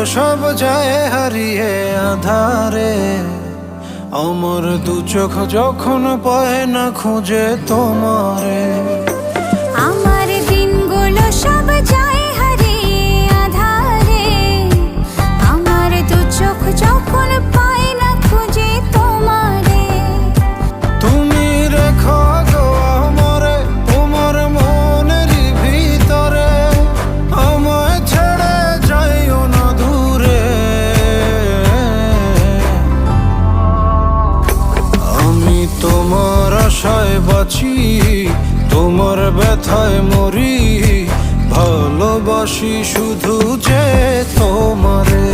সব যায় হারিয়ে আধারে, আমার দু চোখ যখন পায় না খুঁজে তোমারে। আমার দিনগুলো সব যায় হারিয়ে আধারে, আমার দু চোখ যখন পায় না খুঁজে তোমারে। তুমি রেখো গো আমারে তোমার মনেরই ভিতরে, আমায় ছেড়ে যাইও না দূরে। আমি তোমার আশায় বাঁচি, তোমার ব্যথায় মরি, ভালোবাসি শুধু যে তোমারে।